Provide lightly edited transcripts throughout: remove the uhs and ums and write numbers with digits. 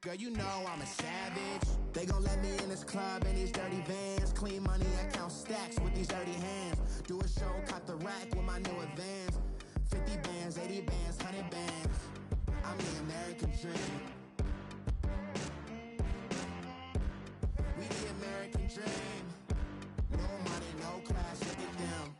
Girl, you know I'm a savage. They gon' let me in this club in these dirty vans. Clean money, I count stacks with these dirty hands. Do a show, cop the rack with my new advance. 50 bands, 80 bands, 100 bands. I'm the American dream. We the American dream. No money, no class, look at them.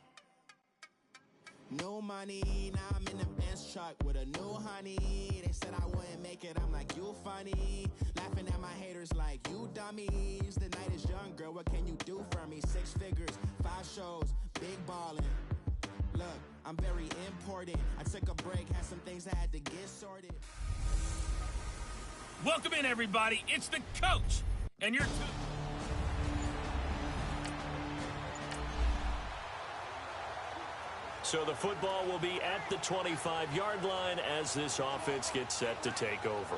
No money, now I'm in the Benz truck with a new honey. They said I wouldn't make it, I'm like, you funny. Laughing at my haters like, you dummies. The night is young, girl, what can you do for me? 6 figures, 5 shows, big ballin'. Look, I'm very important. I took a break, had some things I had to get sorted. Welcome in, everybody. It's the coach, and you're... So the football will be at the 25-yard line as this offense gets set to take over.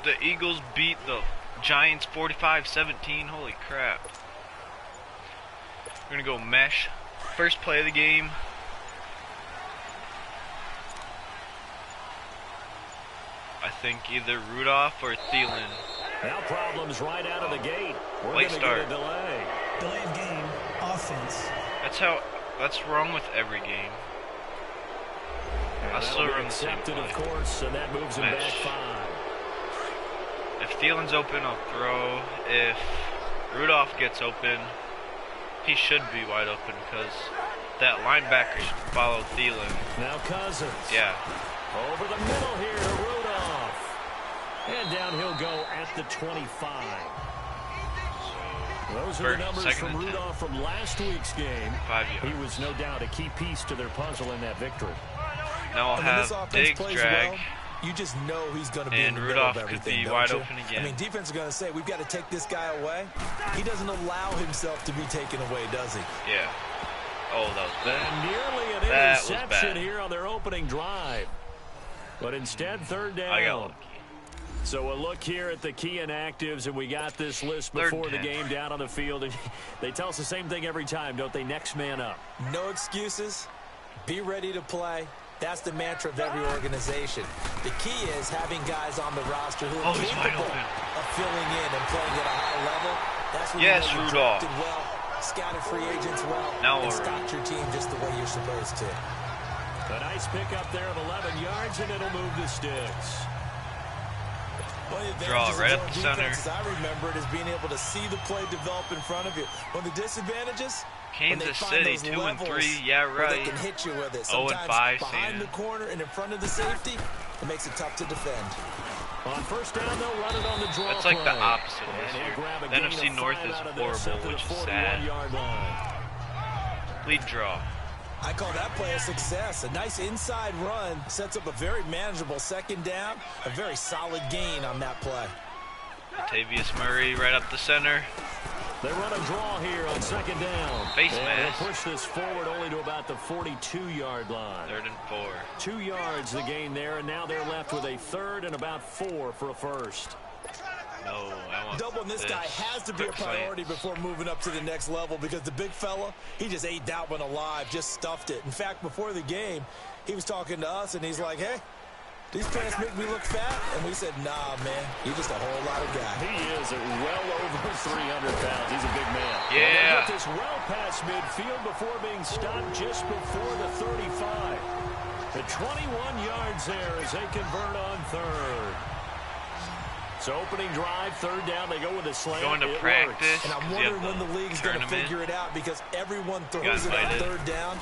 The Eagles beat the Giants 45-17. Holy crap. We're going to go mesh. First play of the game. I think either Rudolph or Thielen. Now problems right out of the gate. We're Late going to start. get a delay. Delayed game, offense. That's wrong with every game. I still run the same accepted, play. of course, and that moves him back Mesh. 5. If Thielen's open, I'll throw. If Rudolph gets open, he should be wide open because that linebacker should follow Thielen. Now Cousins. Yeah. Over the middle here to Rudolph. And down he'll go at the 25. Those are the numbers from Rudolph from last week's game. 5 yards. He was no doubt a key piece to their puzzle in that victory. Now I'll have Diggs drag. Well, you just know he's going to be And in the Rudolph middle of could everything, be wide don't you? open again. I mean, defense is going to say, we've got to take this guy away. He doesn't allow himself to be taken away, does he? Yeah. Oh, that was bad. Nearly an interception here on their opening drive. But instead, third down. I got lucky. So a look here at the key inactives, and we got this list before the game down on the field. And they tell us the same thing every time, don't they? Next man up. No excuses. Be ready to play. That's the mantra of every organization. The key is having guys on the roster who are capable of filling in and playing at a high level. That's when you know you drafted well, scouted free agents well, and stocked your team just the way you're supposed to. A nice pickup there of 11 yards, and it'll move the sticks. Draw right up the center. As I remember it, is being able to see the play develop in front of you. One of the disadvantages, Kansas City 2-3, yeah, right. They can hit you with it. 0-5, behind the corner and in front of the safety, it makes it tough to defend. On first down, they'll run it on the draw. That's like the opposite of this year. The NFC North is horrible, which is sad. Lead draw. I call that play a success. A nice inside run sets up a very manageable second down. A very solid gain on that play. Latavius Murray right up the center. They run a draw here on second down. Face mask. They'll push this forward only to about the 42-yard line. 3rd and 4. 2 yards the gain there, and now they're left with a third and about 4 for a first. No, I want Doubling this guy has to be a priority before moving up to the next level because the big fella, he just ate that one alive, just stuffed it. In fact, before the game, he was talking to us, and he's like, hey, these pants make me look fat? And we said, nah, man, you're just a whole lot of guy. He is well over 300 pounds. He's a big man. Yeah. Get this well past midfield before being stopped just before the 35. The 21 yards there as they convert on third. So opening drive, third down, they go with a slant. Going to practice. And I'm wondering when the league's going to figure it out because everyone throws it on third down.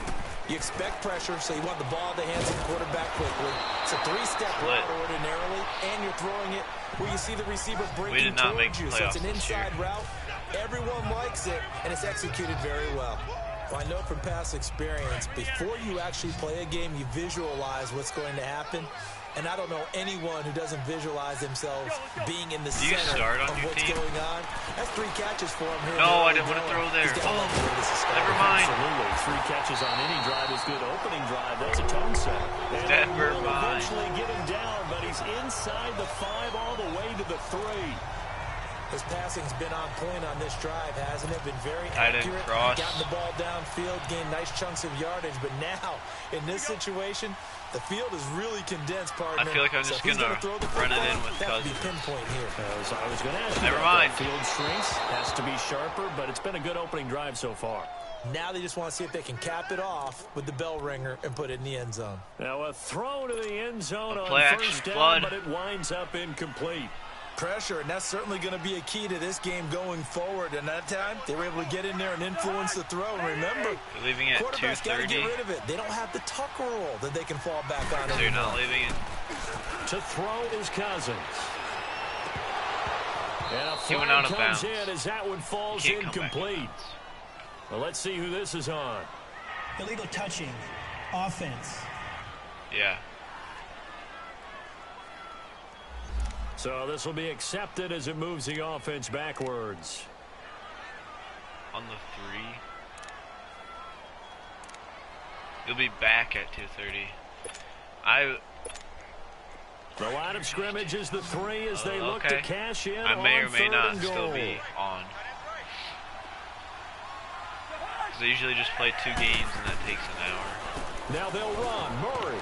You expect pressure, so you want the ball in the hands of the quarterback quickly. It's a 3-step route ordinarily, and you're throwing it where you see the receiver breaking towards you. So it's an inside route. Everyone likes it, and it's executed very well. Well, I know from past experience, before you actually play a game, you visualize what's going to happen. And I don't know anyone who doesn't visualize themselves being in the center of what's going on. That's 3 catches for him here. No, I didn't want to throw there. Never mind. Absolutely. 3 catches on any drive is good. Opening drive, that's a tone set. Never mind. Eventually get him down, but he's inside the 5 all the way to the 3. His passing's been on point on this drive, hasn't it? Been very tight end accurate. cross. Gotten the ball downfield, gained nice chunks of yardage. But now, in this situation, the field is really condensed, partner. I feel like I'm just going to run it in with Cousins. Pinpoint here. I was going to ask you. Never mind. Field shrinks. Has to be sharper, but it's been a good opening drive so far. Now they just want to see if they can cap it off with the bell ringer and put it in the end zone. Now a throw to the end zone on first down, flood. but it winds up incomplete. Pressure, and that's certainly going to be a key to this game going forward. And that time, they were able to get in there and influence the throw. And remember, you're leaving it at quarterback's got to 2:30. get rid of it. They don't have the tuck rule that they can fall back on. So you're not leaving it. To throw is Cousins. And a He went out of comes bounds. in as that one falls incomplete. Well, let's see who this is on. Illegal touching. Offense. Yeah. So this will be accepted as it moves the offense backwards. On the 3. You'll be back at 2:30. The line of scrimmage is the 3 as they look to cash in. I may or may not on still be on. They usually just play 2 games and that takes an hour. Now they'll run. Murray.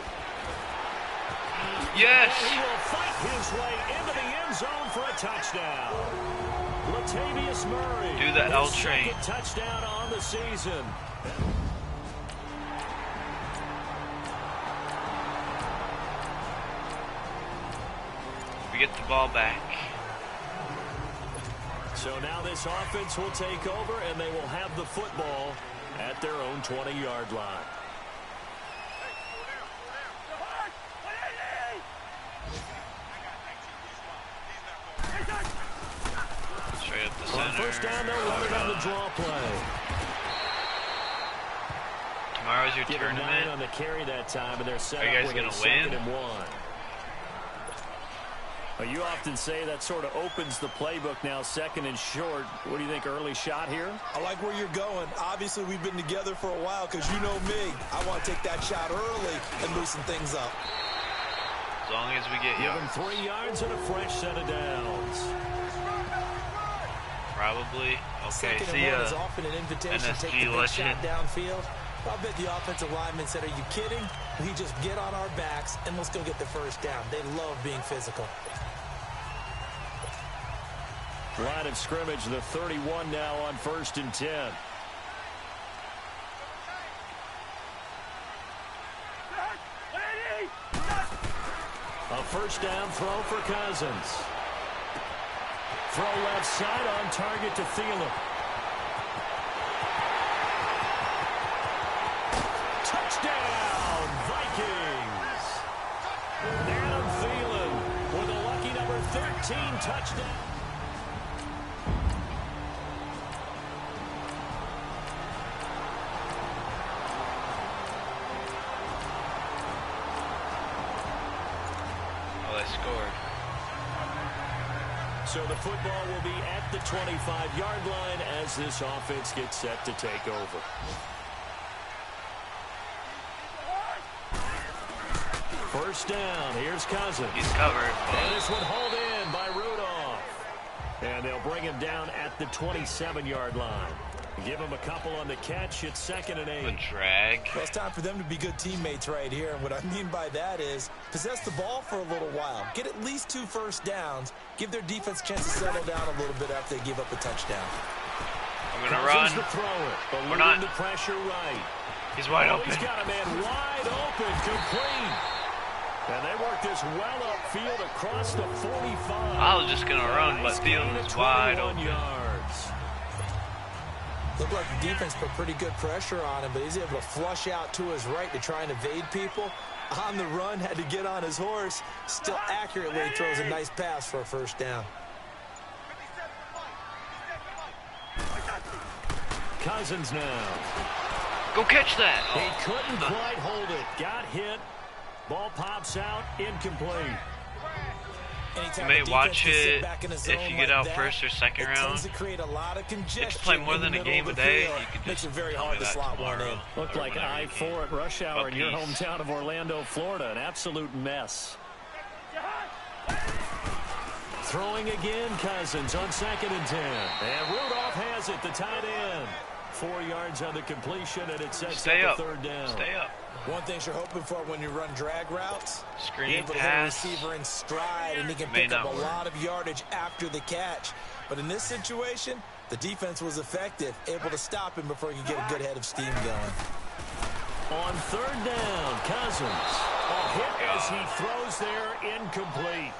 Yes! He will fight his way into the end zone for a touchdown. Latavius Murray. Do the L train. Second touchdown on the season. We get the ball back. So now this offense will take over, and they will have the football at their own 20-yard line. Straight up the center. On first down, they'll run it on the draw play. Tomorrow's your Give tournament. 9 on the carry that time, and they're set Are you up guys with gonna a win? 2nd and 1. You often say that sort of opens the playbook now, 2nd and short. What do you think, early shot here? I like where you're going. Obviously, we've been together for a while because you know me. I want to take that shot early and loosen things up. As long as we get Give yards. him 3 yards and a fresh set of downs. Probably. Okay, Second see and 1 ya. is often an invitation to take NSG the big legend. shot downfield. I bet the offensive lineman said, are you kidding? We just get on our backs and let's go get the first down. They love being physical. Line of scrimmage, the 31 now on 1st and 10. A first down throw for Cousins. Throw left side on target to Thielen. Touchdown, Vikings! Adam Thielen with a lucky number 13 touchdown. Scored. So the football will be at the 25-yard line as this offense gets set to take over. First down. Here's Cousins. He's covered. And this one hauled in by Rudolph. And they'll bring him down at the 27-yard line. Give him a couple on the catch. It's 2nd and 8. The drag. Well, it's time for them to be good teammates right here. And what I mean by that is possess the ball for a little while. Get at least 2 first downs. Give their defense a chance to settle down a little bit after they give up a touchdown. I'm going to run. To throw it, but We're not. the pressure right. He's wide open. He's got a man wide open, complete. And they work this well upfield across the 45. I was just going to run, but Thielen is wide open. Yards. Looked like the defense put pretty good pressure on him, but he's able to flush out to his right to try and evade people. On the run, had to get on his horse. Still accurately throws a nice pass for a first down. Cousins now. Go catch that. He couldn't quite hold it. Got hit. Ball pops out. Incomplete. You may watch it if you get out first or second round. If you play more than a game a day, you can just tell me that tomorrow. Looked like I-4 at rush hour in your hometown of Orlando, Florida. An absolute mess. Throwing again, Cousins on 2nd and 10. And Rudolph has it, the tight end. 4 yards on the completion, and it sets up the 3rd down. Stay up. One thing you're hoping for when you run drag routes, screen you're able to pass. hit a receiver in stride, and he can pick up a lot of yardage after the catch. But in this situation, the defense was effective, able to stop him before he could get a good head of steam going. On 3rd down, Cousins. A hit as he throws there, incomplete.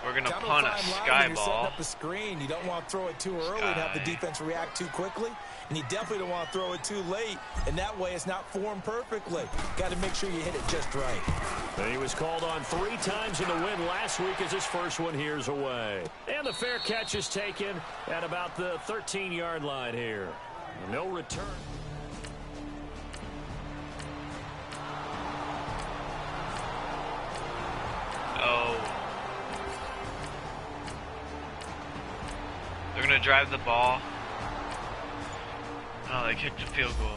We're going to punt a sky ball. Setting up a screen. You don't want to throw it too early and have the defense react too quickly. And you definitely don't want to throw it too late. And that way it's not formed perfectly. Got to make sure you hit it just right. And he was called on 3 times in the win last week as his first one here's away. And the fair catch is taken at about the 13-yard line here. No return. Oh. They're going to drive the ball. Oh, they kicked a field goal.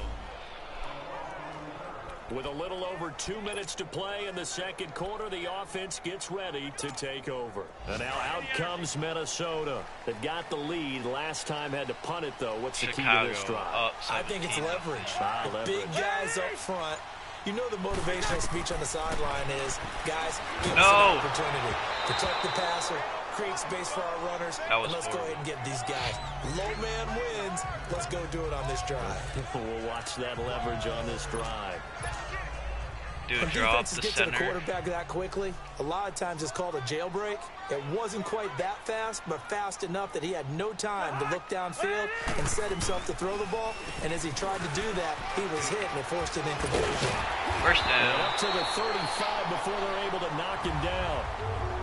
With a little over 2 minutes to play in the 2nd quarter, the offense gets ready to take over. And now out comes Minnesota. That got the lead. Last time had to punt it, though. What's the key to this drive? I think it's leverage. The big guys up front. You know the motivational speech on the sideline is, guys, give us an opportunity. Protect the passer, create space for our runners, and let's go ahead and get these guys. Low man wins. Let's go do it on this drive. We'll watch that leverage on this drive. When defenses get to the quarterback that quickly, a lot of times it's called a jailbreak. It wasn't quite that fast, but fast enough that he had no time to look downfield and set himself to throw the ball. And as he tried to do that, he was hit and it forced an incompletion. First down. Up to the 35 before they're able to knock him down.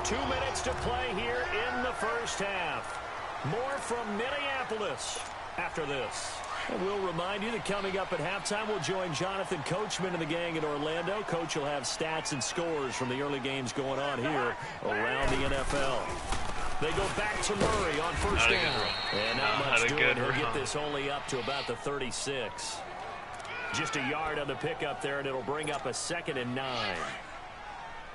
2 minutes to play here in the first half. More from Minneapolis after this. And we'll remind you that coming up at halftime, we'll join Jonathan Coachman and the gang in Orlando. Coach will have stats and scores from the early games going on here around the NFL. They go back to Murray on first down. And not much doing. He'll get this only up to about the 36. Just a yard on the pickup there, and it'll bring up a 2nd and 9.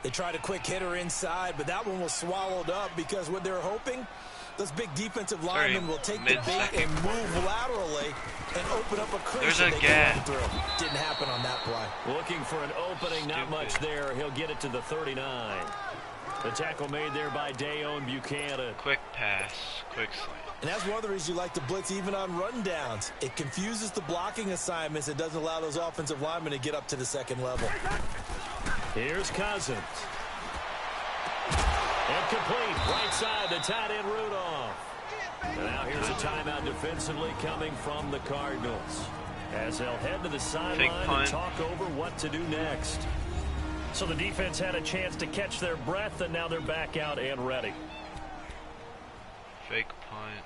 They tried a quick hitter inside, but that one was swallowed up because what they're hoping, those big defensive linemen will take the bait and move laterally and open up a crease that they can run through. Didn't happen on that play. Looking for an opening, not much there. He'll get it to the 39. The tackle made there by Dayon Buchanan. Quick pass, quick slant. And that's one of the reasons you like to blitz even on rundowns. It confuses the blocking assignments. It doesn't allow those offensive linemen to get up to the 2nd level. Here's Cousins. Incomplete. Right side, the tight end Rudolph. And now here's a timeout defensively coming from the Cardinals, as they'll head to the sideline and talk over what to do next. So the defense had a chance to catch their breath, and now they're back out and ready. Fake punt.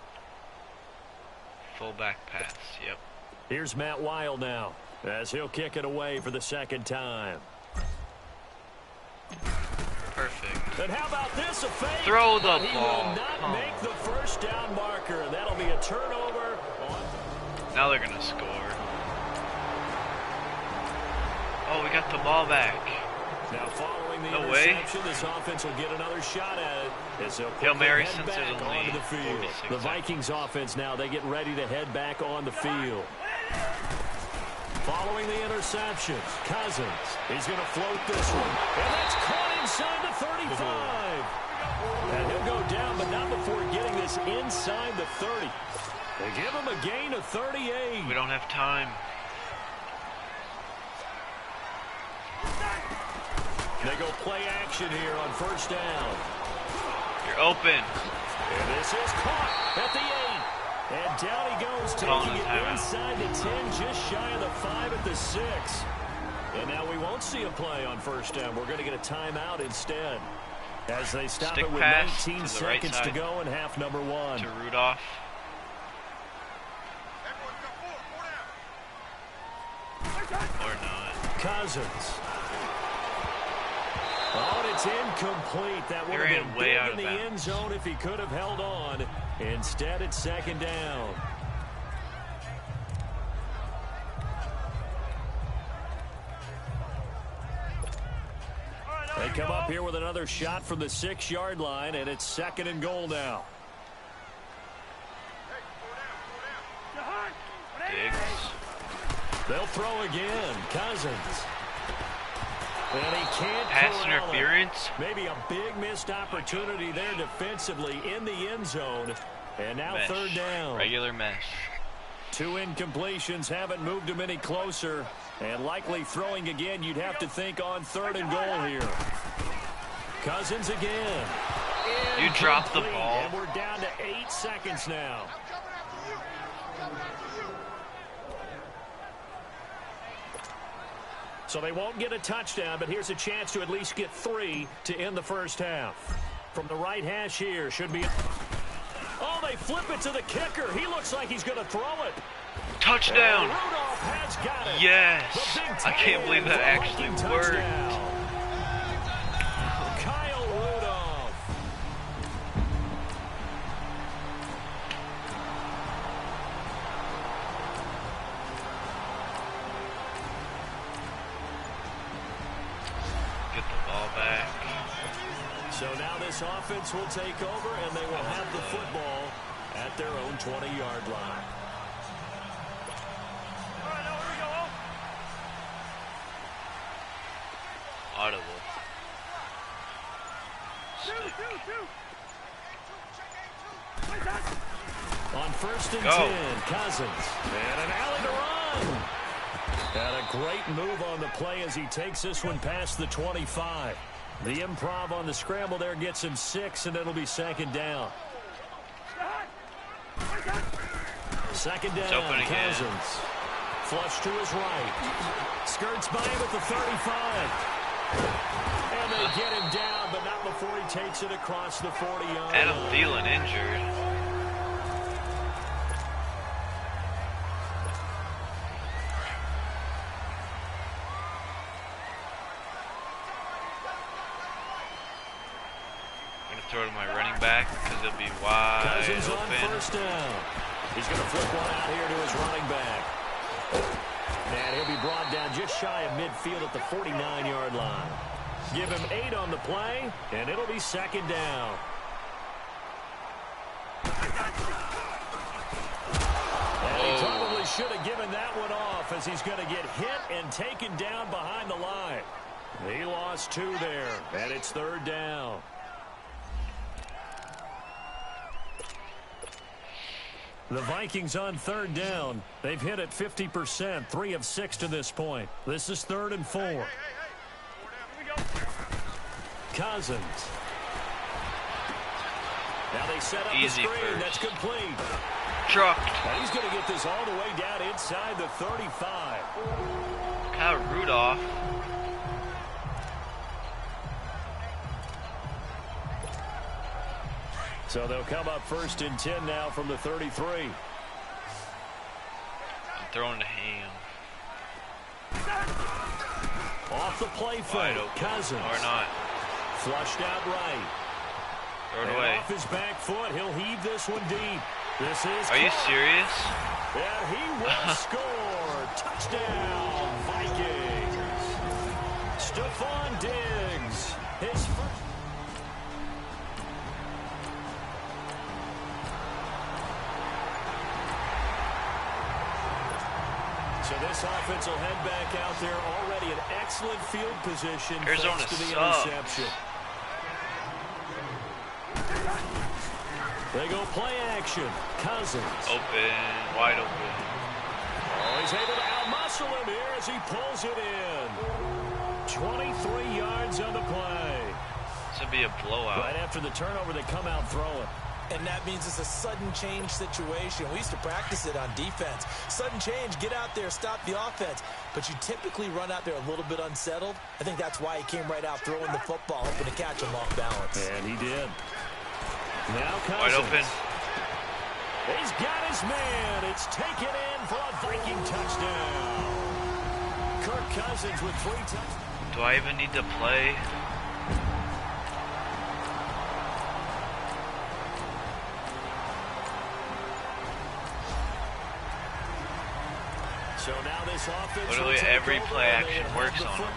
Fullback pass, yep. Here's Matt Wild now, as he'll kick it away for the 2nd time. Perfect. And how about this? A fake. Throw the he ball. Will not make the first down marker. That'll be a turnover. Now they're going to score. Oh, we got the ball back. Now following the interception, this offense will get another shot at it. As they'll Hail Mary head since back onto the field. The Vikings offense now, they get ready to head back on the field. Following the interception, Cousins, he's going to float this one. And that's caught inside the 35. And he'll go down, but not before getting this inside the 30. They give him a gain of 38. We don't have time. They go play action here on first down. You're open. And this is caught at the 8. And down he goes, taking it inside the 10, just shy of the 5 at the 6. And now we won't see a play on first down. We're going to get a timeout instead, as they stop it with 19 seconds to go in half number 1. To Rudolph. Or not. Cousins. Oh, and it's incomplete. That would have been big in the end zone if he could have held on. Instead, it's 2nd down. They come up here with another shot from the 6-yard line, and it's 2nd and goal now. Diggs. They'll throw again. Cousins. And he can't pass corral interference. it. Maybe a big missed opportunity there defensively in the end zone. And now mesh. 3rd down. Regular mesh. 2 incompletions haven't moved him any closer. And likely throwing again, you'd have to think on 3rd and goal here. Cousins again. You dropped the ball. And we're down to 8 seconds now. So they won't get a touchdown, but here's a chance to at least get 3 to end the first half. From the right hash here, should be... Oh, they flip it to the kicker. He looks like he's going to throw it. Touchdown. Rudolph has got it. Yes. I can't believe that actually worked. Kyle Rudolph. Get the ball back. So now this offense will take over, and they will have the football at their own 20-yard line. Audible. On 1st and Go. 10, Cousins. And an alley to run. And a great move on the play as he takes this one past the 25. The improv on the scramble there gets him 6, and it'll be 2nd down. 2nd down, Cousins. Flush to his right. Skirts by him at the 35. And they get him down, but not before he takes it across the 40-yard line. Adam Thielen injured. I'm going to throw to my running back because it'll be wide Cousins open. on 1st down. He's going to flip one out here to his running back. And he'll be brought down just shy of midfield at the 49-yard line. Give him 8 on the play, and it'll be 2nd down. And he probably should have given that one off as he's going to get hit and taken down behind the line. He lost 2 there, and it's 3rd down. The Vikings on 3rd down. They've hit it 50%, 3 of 6 to this point. This is 3rd and 4. Cousins. Now they set up the screen. First. That's complete. Truck. And he's going to get this all the way down inside the 35. Kyle Rudolph. So they'll come up 1st and 10 now from the 33. I'm throwing to Ham. Off the play fake. Cousins. Or not. Flushed out right. Throw it And away. off his back foot, he'll heave this one deep. This is. Are you serious? And he will score. Touchdown, Vikings. Stephon Diggs. His first. So this offense will head back out there, already in excellent field position Arizona thanks to the sucks. interception. They go play action. Cousins. Open, wide open. Oh, he's able to outmuscle him here as he pulls it in. 23 yards on the play. This would be a blowout. Right after the turnover, they come out throwing. And that means it's a sudden change situation. We used to practice it on defense. Sudden change, get out there, stop the offense. But you typically run out there a little bit unsettled. I think that's why he came right out throwing the football, hoping to catch him off balance. And he did. Now Cousins. Wide open. He's got his man. It's taken in for a Viking touchdown. Kirk Cousins with 3 touchdowns. Do I even need to play? So now this offense Literally every play action works on them.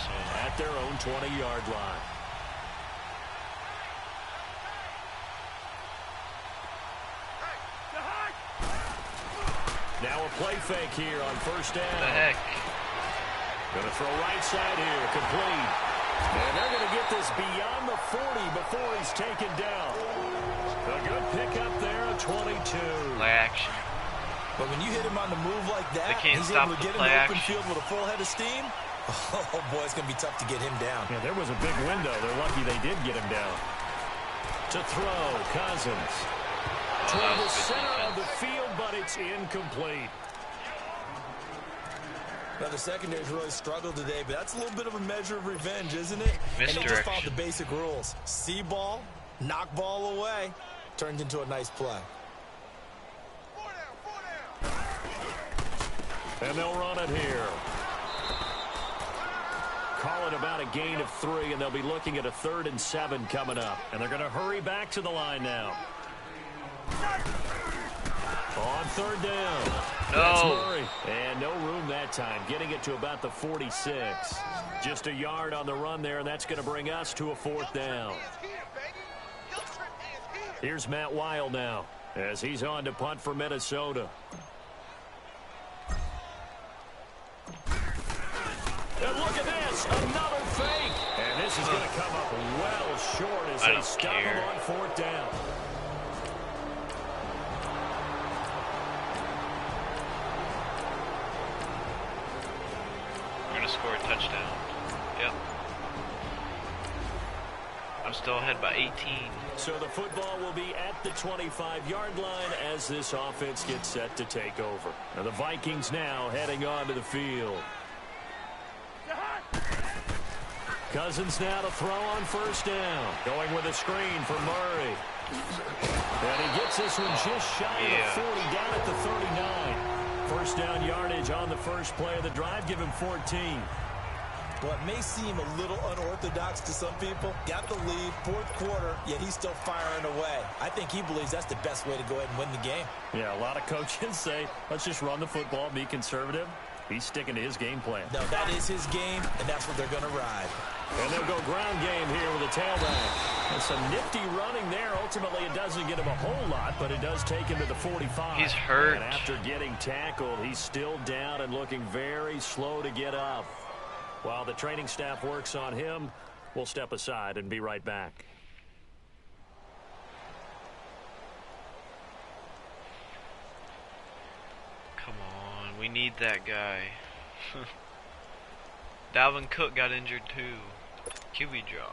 So at their own 20-yard line. Now a play fake here on first down. What the heck? Going to throw right side here, complete. And they're going to get this beyond the 40 before he's taken down. A good pickup there, a 22. Play action. But when you hit him on the move like that, They can't he's stop able to the get in play the open action. field with a full head of steam. Oh, boy, it's going to be tough to get him down. Yeah, there was a big window. They're lucky they did get him down. To throw, Cousins. Toward the center of the field, but it's incomplete. Now, the secondary's really struggled today, but that's a little bit of a measure of revenge, isn't it? And they just followed the basic rules. See ball, knock ball away, turned into a nice play. And they'll run it here. Call it about a gain of 3, and they'll be looking at a 3rd and 7 coming up. And they're going to hurry back to the line now. On 3rd down. That's Murray. And no room that time, getting it to about the 46. Just a yard on the run there, and that's going to bring us to a 4th down. Here's Matt Weil now, as he's on to punt for Minnesota. And look at this, another fake. And this is going to come up well short as they stop him on 4th down. Score a touchdown. Yep. I'm still ahead by 18. So the football will be at the 25-yard line as this offense gets set to take over. Now the Vikings now heading onto the field. Cousins now to throw on 1st down. Going with a screen for Murray. And he gets this one just shy of the 40, down at the 39. 1st down yardage on the first play of the drive. Give him 14. Well, it may seem a little unorthodox to some people. Got the lead, 4th quarter, yet he's still firing away. I think he believes that's the best way to go ahead and win the game. Yeah, a lot of coaches say, let's just run the football, be conservative. He's sticking to his game plan. No, that is his game, and that's what they're going to ride. And they'll go ground game here with a tailback. And some nifty running there. Ultimately, it doesn't get him a whole lot, but it does take him to the 45. He's hurt. And after getting tackled, he's still down and looking very slow to get up. While the training staff works on him, we'll step aside and be right back. Come on, we need that guy. Dalvin Cook got injured too. QB draw.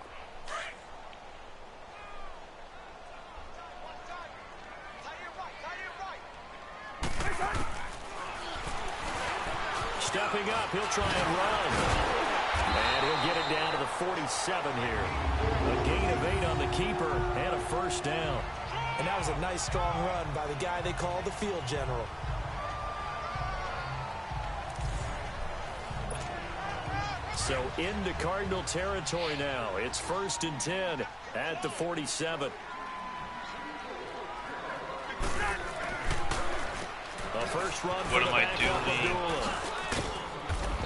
Stepping up, he'll try and run. And he'll get it down to the 47 here. A gain of 8 on the keeper and a 1st down. And that was a nice, strong run by the guy they call the field general. So into Cardinal territory now. It's 1st and 10 at the 47. A first run for the backup Abdullah.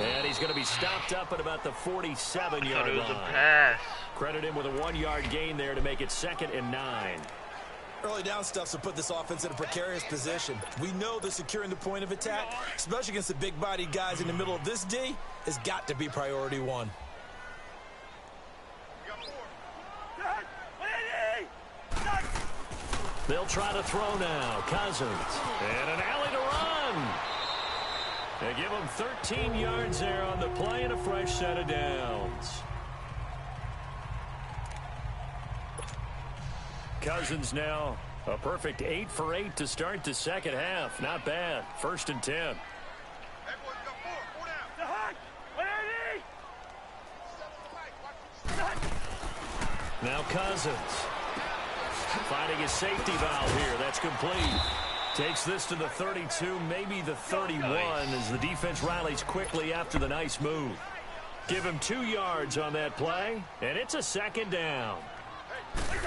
And he's going to be stopped up at about the 47-yard line. It was a pass. Credit him with a 1-yard gain there to make it 2nd and 9. Early down stuff to put this offense in a precarious position. We know that securing the point of attack, especially against the big-bodied guys in the middle of this D, has got to be priority 1. They'll try to throw now. Cousins. And an alley to run. They give him 13 yards there on the play and a fresh set of downs. Cousins now a perfect 8 for 8 to start the second half. Not bad. 1st and 10. Now Cousins. Finding his safety valve here. That's complete. Takes this to the 32, maybe the 31, as the defense rallies quickly after the nice move. Give him 2 yards on that play, and it's a 2nd down.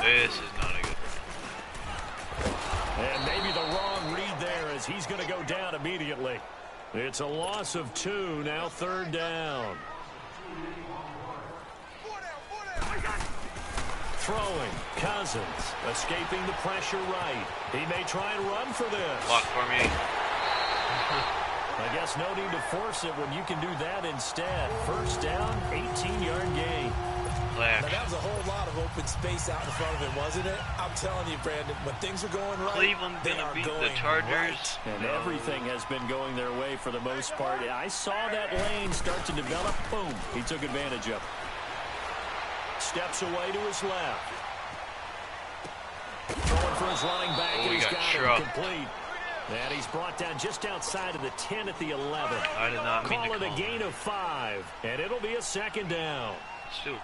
This is not a good one. And maybe the wrong read there, as he's going to go down immediately. It's a loss of 2, now 3rd down. Throwing, Cousins, escaping the pressure right. He may try and run for this. Block for me. I guess no need to force it when you can do that instead. 1st down, 18-yard gain. Now, that was a whole lot of open space out in front of him, wasn't it? I'm telling you, Brandon, when things are going right, Cleveland gonna beat the Chargers. Right. And everything has been going their way for the most part. I saw that lane start to develop. Boom. He took advantage of it. Steps away to his left. Throwing for his running back, and he's got him complete. And he's brought down just outside of the 10 at the 11. I did not mean to call it a gain of 5, and it'll be a 2nd down.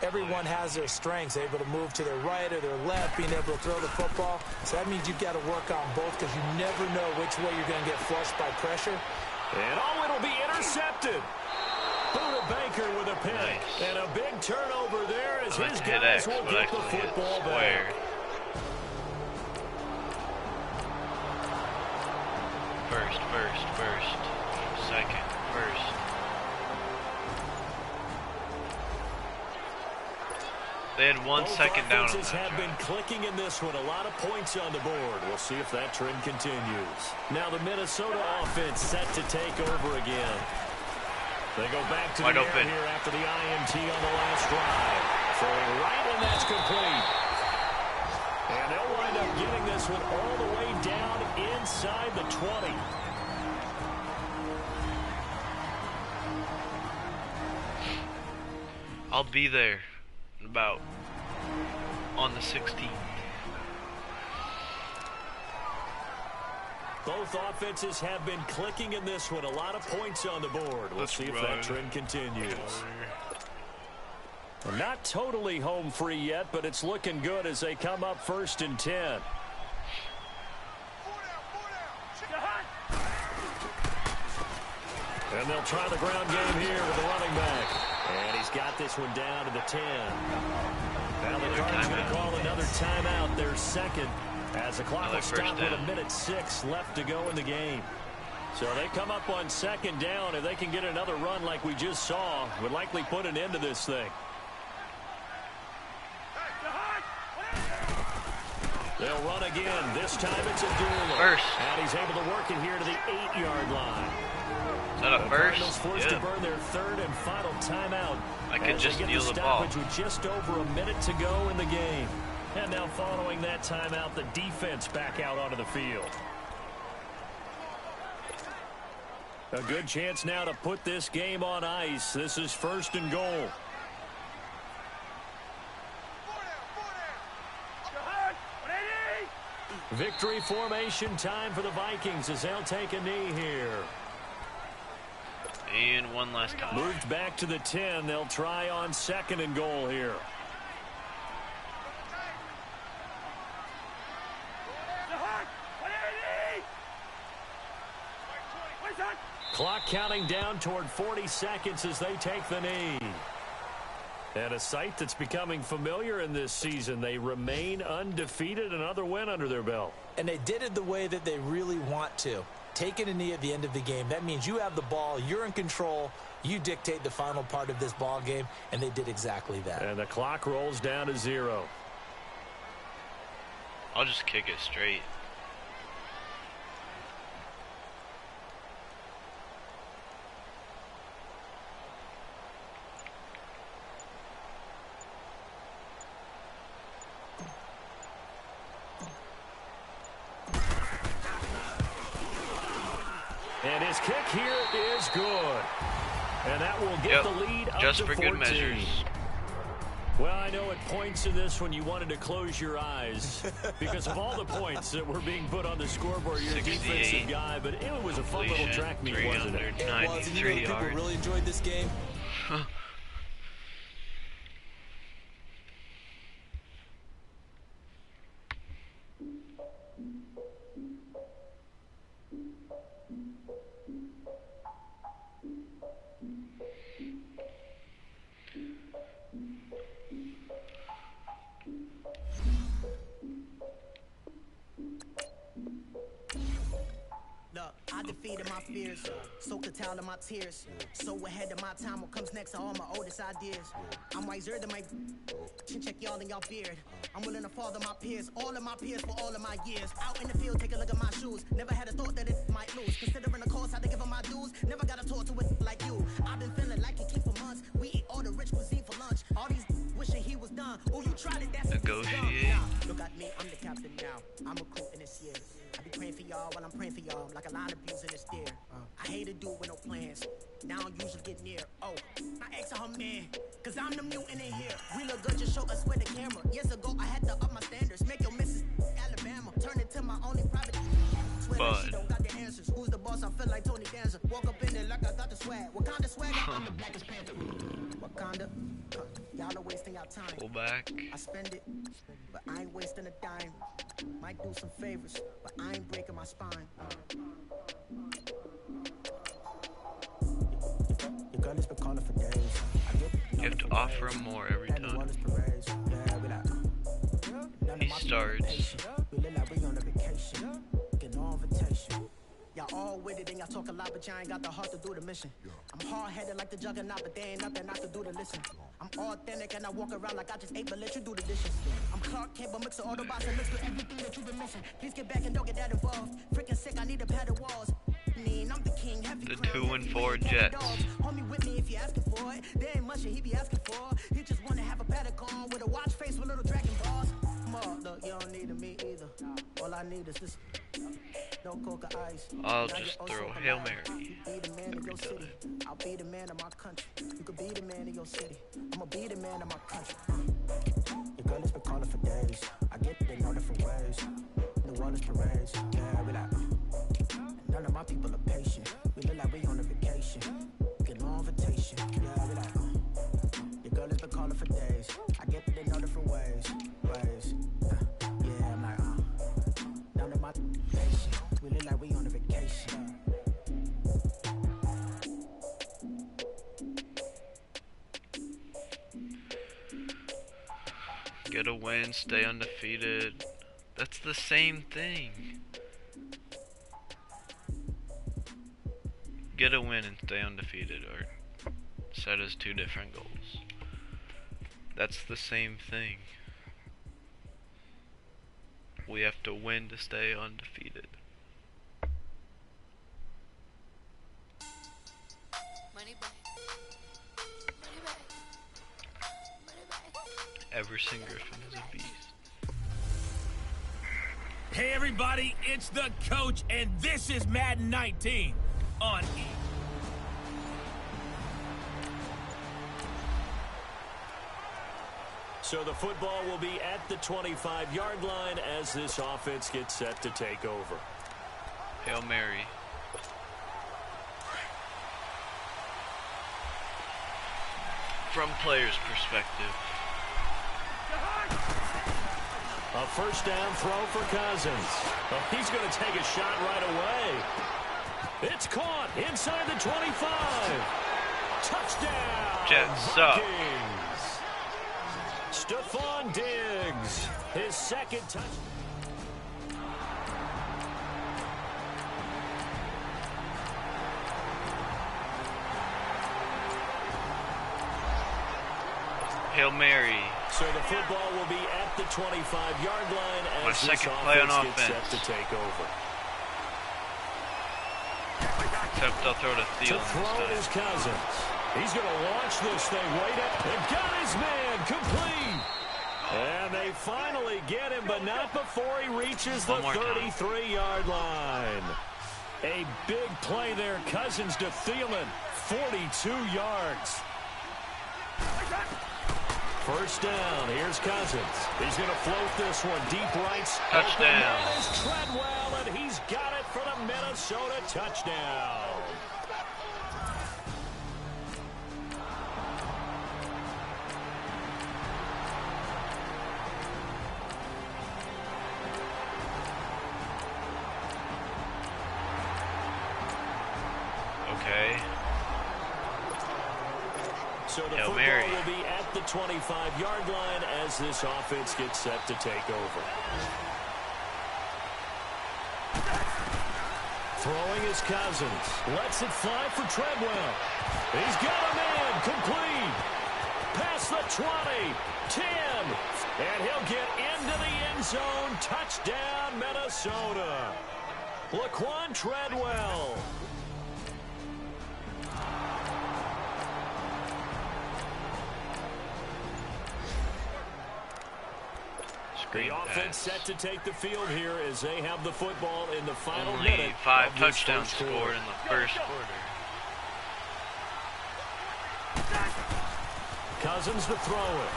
Everyone has their strengths, able to move to their right or their left, being able to throw the football. So that means you've got to work on both because you never know which way you're going to get flushed by pressure. And it'll be intercepted. Buda Baker with a pick. Nice. And a big turnover there as his guys will get the football back. First. 2nd, 1st. They had 1 second down. Both offenses have been clicking in this one. A lot of points on the board. We'll see if that trend continues. Now the Minnesota offense set to take over again. They go back to the air here after the INT on the last drive. Throwing right, and that's complete. And they'll wind up getting this one all the way down inside the 20. I'll be there about on the 16th. Both offenses have been clicking in this one. A lot of points on the board. We'll see if that trend continues. Well, not totally home free yet, but it's looking good as they come up 1st and 10. And they'll try the ground game here with the running back. And he's got this one down to the 10. Now the Cardinals going to call another timeout, their 2nd. As the clock will stop with 1:06 left to go in the game. So they come up on 2nd down. If they can get another run like we just saw, would likely put an end to this thing. They'll run again. This time it's a duel. First. And he's able to work it here to the 8-yard line. Is that a first? Cardinals forced to burn their 3rd and final timeout. I could just kneel the ball. With just over a minute to go in the game. And now following that timeout, the defense back out onto the field. A good chance now to put this game on ice. This is 1st and goal. Victory formation time for the Vikings as they'll take a knee here. And one last time. Moved back to the 10. They'll try on 2nd and goal here. Clock counting down toward 40 seconds as they take the knee. And a sight that's becoming familiar in this season. They remain undefeated, another win under their belt. And they did it the way that they really want to. Taking a knee at the end of the game. That means you have the ball, you're in control, you dictate the final part of this ball game, and they did exactly that. And the clock rolls down to 0. I'll just kick it straight. And his kick here is good. And that will get the lead up just to for 14. Good measures. Well, I know at points in this when you wanted to close your eyes because of all the points that were being put on the scoreboard. You're a defensive guy, but it was a fun little track meet, wasn't it? It was. And you know, people really enjoyed this game. defeated my fears. So curtailed in my tears. So ahead of my time, what comes next are all my oldest ideas. I'm wiser than my check y'all in y'all beard. I'm willing to father my peers, all of my peers for all of my years. Out in the field, take a look at my shoes. Never had a thought that it might lose. Considering the cost, I had to give them my dues. Never got to talk to it like you. I've been feeling like it for months. We eat all the rich cuisine for lunch. All these wishing he was done. Oh, you tried it, that's negotiate. Look at me, I'm the captain now. I'm recruiting this year. I be praying for y'all while I'm praying for y'all. Like a line of bees in the steer. I hate to do it with no plans. Now I don't usually get near. Oh, I ex her man. Cause I'm the mutant in here. We look good, just show us with the camera. Years ago, I had to up my standards. Make your missus Alabama. Turn it to my only private. Twitter, she don't got the answers. Who's the boss? I feel like Tony Danza. Walk up in there like I got the swag. What kind of swag? I'm the blackest panther. Wakanda. Y'all are wasting our time. Pull back. I spend it, but I ain't wasting a dime. Might do some favors, but I ain't breaking my spine. Your girl has been calling for days. You have to offer him more every time. He starts. Y'all all with it and y'all talk a lot, but y'all ain't got the heart to do the mission. I'm hard-headed like the juggernaut, but there ain't nothing I can do to listen. I'm authentic and I walk around like I just ate, but let you do the dishes. I'm Clark Kent, but mix of Autobots and mix with everything that you've been missing. Please get back and don't get that involved. Freaking sick, I need a padded walls. I'm the king, heavy The 2-4 Jets. Homie with me if you asking for it. There ain't much that he be asking for. He just wanna have a paddock on with a watch face with little dragon balls. Look, you don't need me either. All I need is this. No coca ice. I'll just throw Hail Mary. You be the man of your city. I'll be the man of my country. You could be the man of your city. I'ma be the man of my country. Your girl has been calling for days. I get it in all different ways. New Orleans parades. Yeah, we like. None of my people are patient. We look like we on a vacation. Get no invitation. Yeah, we like. Your girl has been calling for days. I get it in all different ways. Yeah, I'm like, none of my patient. We look like we on a vacation. Get a win, stay undefeated. That's the same thing. Get a win and stay undefeated, or set as two different goals. That's the same thing. We have to win to stay undefeated. Money back. Money back. Money back. Everson Griffin is a beast. Hey everybody, it's the coach, and this is Madden 19 on E. So the football will be at the 25-yard line as this offense gets set to take over. Hail Mary. From player's perspective. A first down throw for Cousins. Oh, he's going to take a shot right away. It's caught inside the 25. Touchdown. Jets up. Stephon Diggs, his second touch. Hail Mary. So the football will be at the 25-yard line as my second play on offense gets set to take over. Except I'll throw to Thielen To throw instead. is Cousins. He's going to launch this thing right up. And got his man complete. And they finally get him, but not before he reaches the 33-yard line. A big play there. Cousins to Thielen. 42 yards. First down. Here's Cousins. He's going to float this one deep right. Touchdown. That is Treadwell, and he's got it for the Minnesota touchdown. Okay. So the Hail football Mary. will be at the 25-yard line as this offense gets set to take over. Throwing is Cousins. Lets it fly for Treadwell. He's got a man. Complete. Past the 20. 10. And he'll get into the end zone. Touchdown, Minnesota. Laquan Treadwell. The offense set to take the field here as they have the football in the final minute. Only 5 touchdowns scored in the first quarter. Cousins to throw it.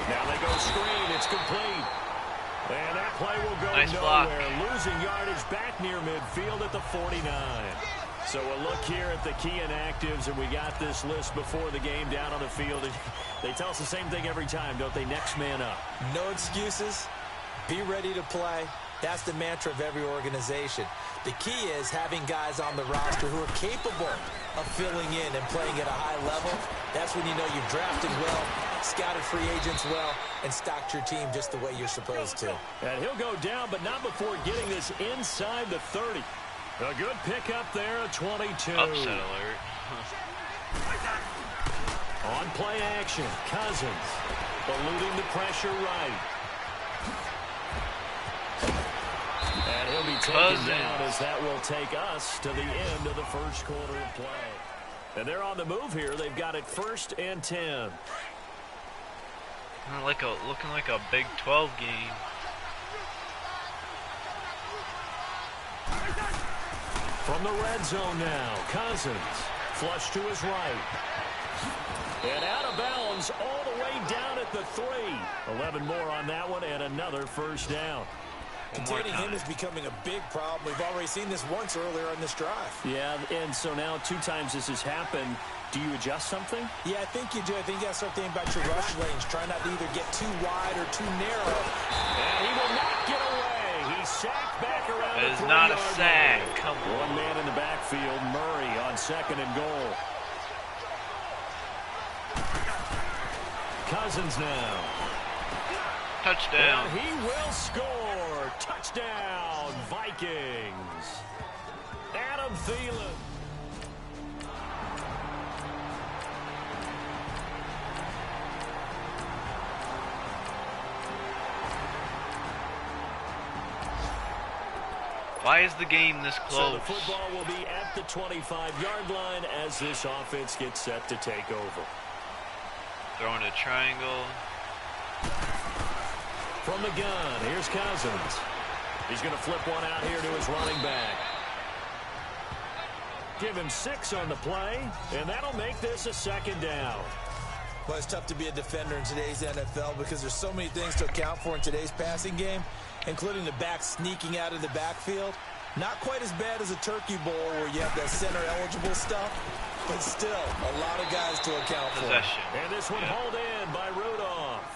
Now they go screen. It's complete. And that play will go nowhere. Losing yardage back near midfield at the 49. So a look here at the key inactives, and we got this list before the game down on the field. They tell us the same thing every time, don't they? Next man up. No excuses. Be ready to play. That's the mantra of every organization. The key is having guys on the roster who are capable of filling in and playing at a high level. That's when you know you've drafted well, scouted free agents well, and stocked your team just the way you're supposed to. And he'll go down, but not before getting this inside the 30. A good pickup there at 22. Upset alert. On play action, Cousins eluding the pressure right. And he'll be taken down as that will take us to the end of the first quarter of play. And they're on the move here. They've got it 1st and 10. Looking like a Big 12 game. From the red zone now, Cousins flush to his right. And out of bounds all the way down at the 3. 11 more on that one and another first down. Containing him is becoming a big problem. We've already seen this once earlier in this drive. Yeah, and so now 2 times this has happened. Do you adjust something? Yeah, I think you do. I think you got to start thinking about your rush lanes. Try not to either get too wide or too narrow. And he will not get away. He's sacked back around the 3-yard line. It is not a sack. Come on. One man in the backfield, Murray on 2nd and goal. Cousins now. Touchdown. And he will score. Touchdown, Vikings. Adam Thielen. Why is the game this close? So the football will be at the 25-yard line as this offense gets set to take over. Throwing a triangle. From the gun, here's Cousins. He's going to flip one out here to his running back. Give him 6 on the play, and that'll make this a 2nd down. Well, it's tough to be a defender in today's NFL because there's so many things to account for in today's passing game, including the back sneaking out of the backfield. Not quite as bad as a turkey bowl where you have that center-eligible stuff, but still a lot of guys to account for. And this one hauled in by Rudolph.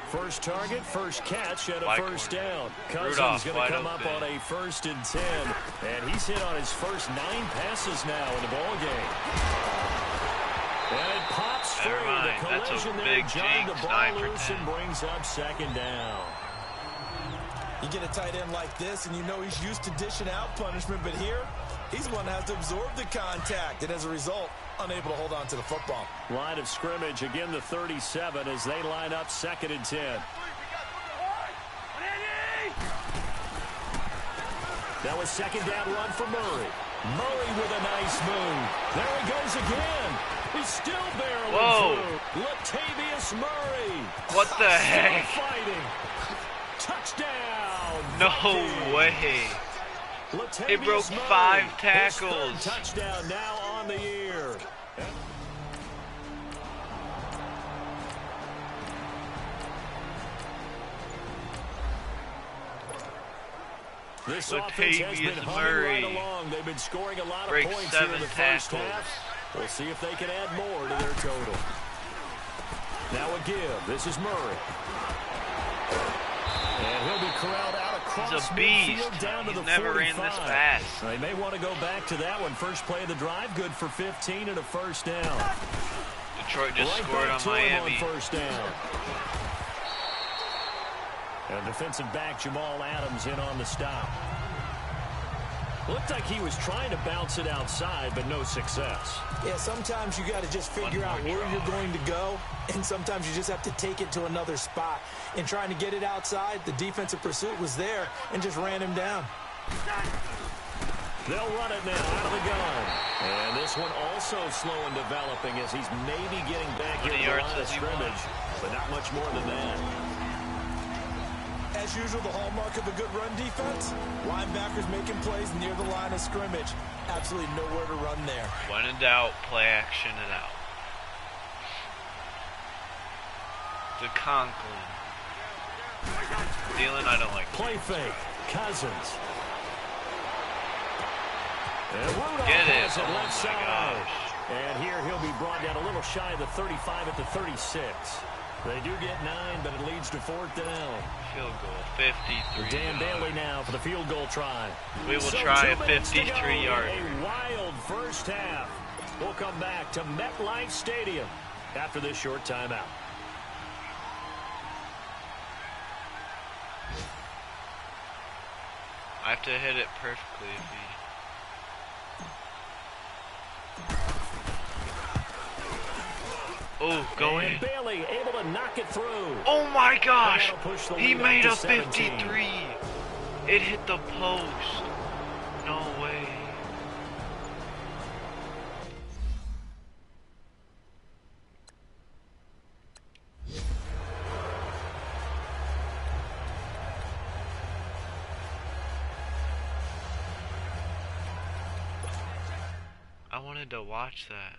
First target, first catch, and a first down. Cousins going to come up on a 1st and 10, and he's hit on his first 9 passes now in the ball game. And it pops free. The collision there jogged the ball loose and brings up 2nd down. You get a tight end like this, and you know he's used to dishing out punishment, but here, he's the one that has to absorb the contact, and as a result, unable to hold on to the football. Line of scrimmage, again the 37 as they line up 2nd and 10. That was 2nd down run for Murray. Murray with a nice move. There he goes again. He's still barreling through. Latavius Murray. What the heck? Fighting. Touchdown. No way. He broke 5 tackles. His 3rd touchdown now on the year. This offense has been humming right along. They've been scoring a lot of points here in the first half. We'll see if they can add more to their total. Now a give. This is Murray. And he'll be corralled out across midfield down to the 45. He's never ran this fast. They may want to go back to that one. First play of the drive, good for 15 and a first down. Detroit just scored on Miami. On first down. And defensive back Jamal Adams in on the stop. Looked like he was trying to bounce it outside, but no success. Yeah, sometimes you got to just figure out where you're going to go, and sometimes you just have to take it to another spot. In trying to get it outside, the defensive pursuit was there and just ran him down. They'll run it now out of the gun. And this one also slow in developing as he's maybe getting back here to the line of scrimmage, but not much more than that. As usual, the hallmark of a good run defense, linebackers making plays near the line of scrimmage. Absolutely nowhere to run there. When in doubt, play action it out. The Conklin. Thielen, I don't like. Play fake. Cousins. And Rudolph Get it. has it left side. Gosh. And here he'll be brought down a little shy of the 35 at the 36. They do get 9, but it leads to 4th down. Field goal, 53. Dan Bailey now for the field goal try. We will try a 53-yarder. A wild first half. We'll come back to MetLife Stadium after this short timeout. I have to hit it perfectly if he... Oh, go in. Bailey able to knock it through. Oh my gosh! He made a 53. It hit the post. No way. I wanted to watch that.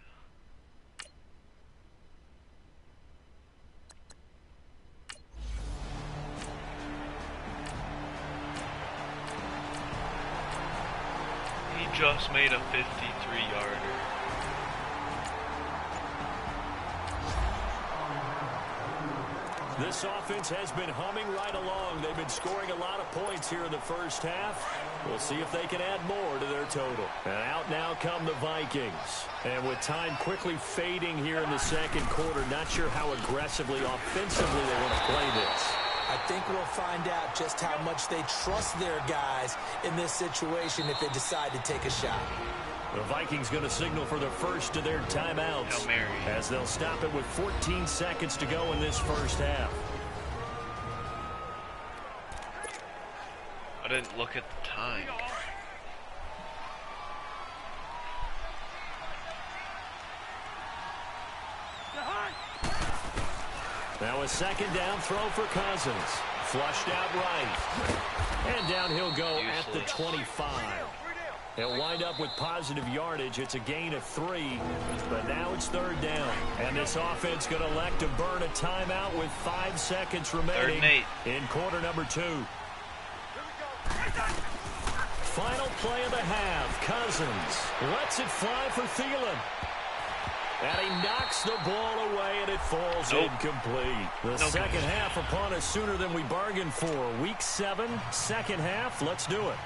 Just made a 53-yarder. This offense has been humming right along. They've been scoring a lot of points here in the first half. We'll see if they can add more to their total. And out now come the Vikings. And with time quickly fading here in the second quarter, not sure how aggressively, offensively they want to play this. I think we'll find out just how much they trust their guys in this situation if they decide to take a shot. The Vikings going to signal for the first of their timeouts as they'll stop it with 14 seconds to go in this first half. I didn't look at the time. Now a second down throw for Cousins. Flushed out right. And down he'll go at the 25. He'll wind up with positive yardage. It's a gain of 3. But now it's 3rd down. And this offense going to elect to burn a timeout with 5 seconds remaining in quarter number 2. Final play of the half. Cousins lets it fly for Thielen. And he knocks the ball away, and it falls incomplete. The second half upon us sooner than we bargained for. Week 7, second half. Let's do it.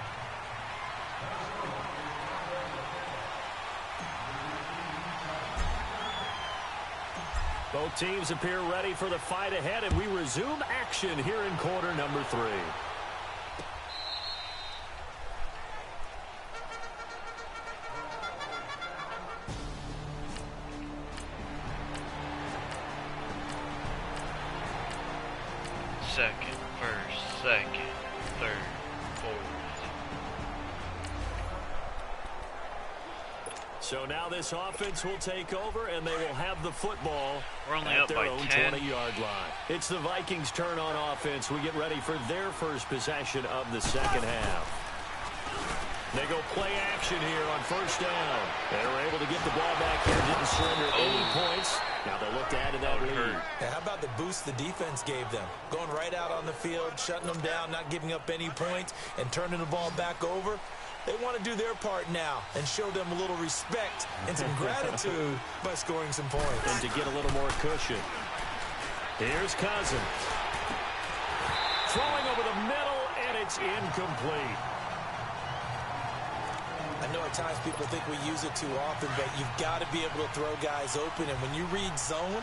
Both teams appear ready for the fight ahead, and we resume action here in quarter number 3. Second, first, second, third, fourth. So now this offense will take over, and they will have the football We're only at up their by own 10. 20-yard line. It's the Vikings' turn on offense. We get ready for their first possession of the second half. They go play action here on first down. They were able to get the ball back here, didn't surrender any points. Now they'll look to add to that lead. Yeah, how about the boost the defense gave them? Going right out on the field, shutting them down, not giving up any points, and turning the ball back over. They want to do their part now and show them a little respect and some gratitude by scoring some points. And to get a little more cushion. Here's Cousins. Throwing over the middle, and it's incomplete. I know at times people think we use it too often, but you've got to be able to throw guys open. And when you read zone,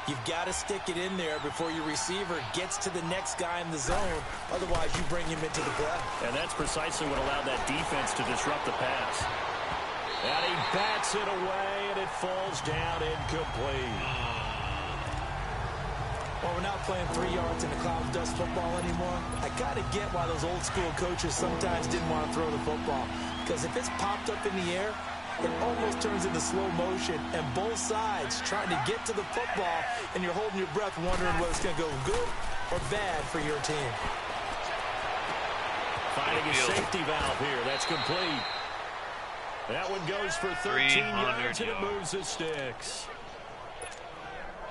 You've got to stick it in there before your receiver gets to the next guy in the zone. Otherwise, you bring him into the play. And that's precisely what allowed that defense to disrupt the pass. And he bats it away, and it falls down incomplete. Well, we're not playing 3 yards in the cloud of dust football anymore. I kind of get why those old school coaches sometimes didn't want to throw the football. Because if it's popped up in the air, it almost turns into slow motion, and both sides trying to get to the football, and you're holding your breath wondering whether it's going to go good or bad for your team. Finding a safety valve here. That's complete. That one goes for 13 yards, and it moves the sticks.